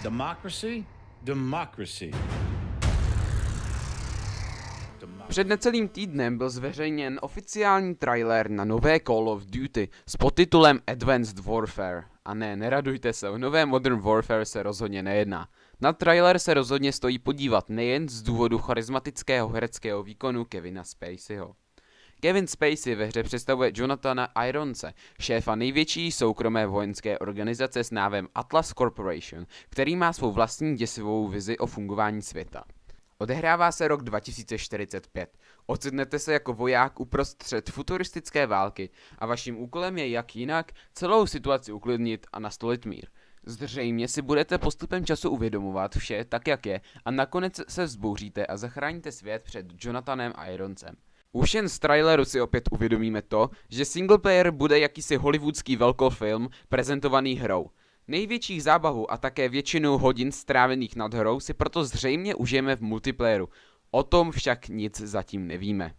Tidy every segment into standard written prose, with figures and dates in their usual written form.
Democracy? Democracy. Před necelým týdnem byl zveřejněn oficiální trailer na nové Call of Duty s podtitulem Advanced Warfare. A ne, neradujte se, o nové Modern Warfare se rozhodně nejedná. Na trailer se rozhodně stojí podívat nejen z důvodu charismatického hereckého výkonu Kevina Spaceyho. Kevin Spacey ve hře představuje Jonathana Ironse, šéfa největší soukromé vojenské organizace s názvem Atlas Corporation, který má svou vlastní děsivou vizi o fungování světa. Odehrává se rok 2045. Ocitnete se jako voják uprostřed futuristické války a vaším úkolem je jak jinak celou situaci uklidnit a nastolit mír. Zřejmě si budete postupem času uvědomovat vše tak jak je a nakonec se vzbouříte a zachráníte svět před Jonathanem Ironsem. Už jen z traileru si opět uvědomíme to, že singleplayer bude jakýsi hollywoodský velkofilm prezentovaný hrou. Největší zábavu a také většinu hodin strávených nad hrou si proto zřejmě užijeme v multiplayeru. O tom však nic zatím nevíme.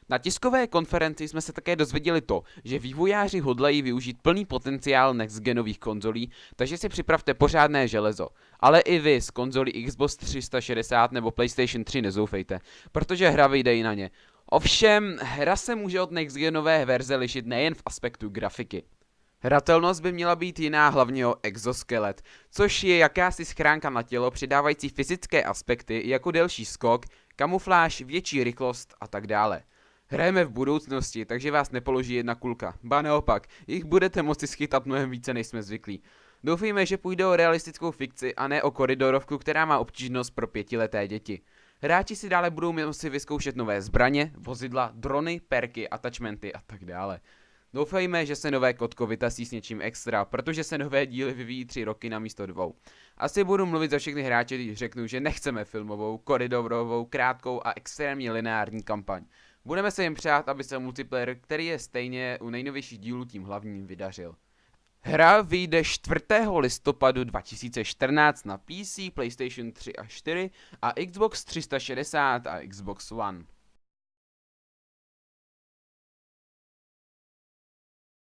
Na tiskové konferenci jsme se také dozvěděli to, že vývojáři hodlají využít plný potenciál nextgenových konzolí, takže si připravte pořádné železo. Ale i vy z konzolí Xbox 360 nebo PlayStation 3 nezoufejte, protože hra vyjde i na ně. Ovšem, hra se může od nextgenové verze lišit nejen v aspektu grafiky. Hratelnost by měla být jiná hlavně o exoskelet, což je jakási schránka na tělo přidávající fyzické aspekty jako delší skok, kamufláž, větší rychlost a tak dále. Hrajeme v budoucnosti, takže vás nepoloží jedna kulka, ba naopak, jich budete moci schytat mnohem více než jsme zvyklí. Doufejme, že půjde o realistickou fikci a ne o koridorovku, která má obtížnost pro 5leté děti. Hráči si dále budou moci vyzkoušet nové zbraně, vozidla, drony, perky, attachmenty a tak dále. Doufejme, že se nové kotko vytasí s něčím extra, protože se nové díly vyvíjí 3 roky namísto 2. Asi budu mluvit za všechny hráče, když řeknu, že nechceme filmovou, koridorovou, krátkou a extrémně lineární kampaň. Budeme se jim přát, aby se multiplayer, který je stejně u nejnovějších dílů tím hlavním, vydařil. Hra vyjde 4. listopadu 2014 na PC, PlayStation 3 a 4 a Xbox 360 a Xbox One.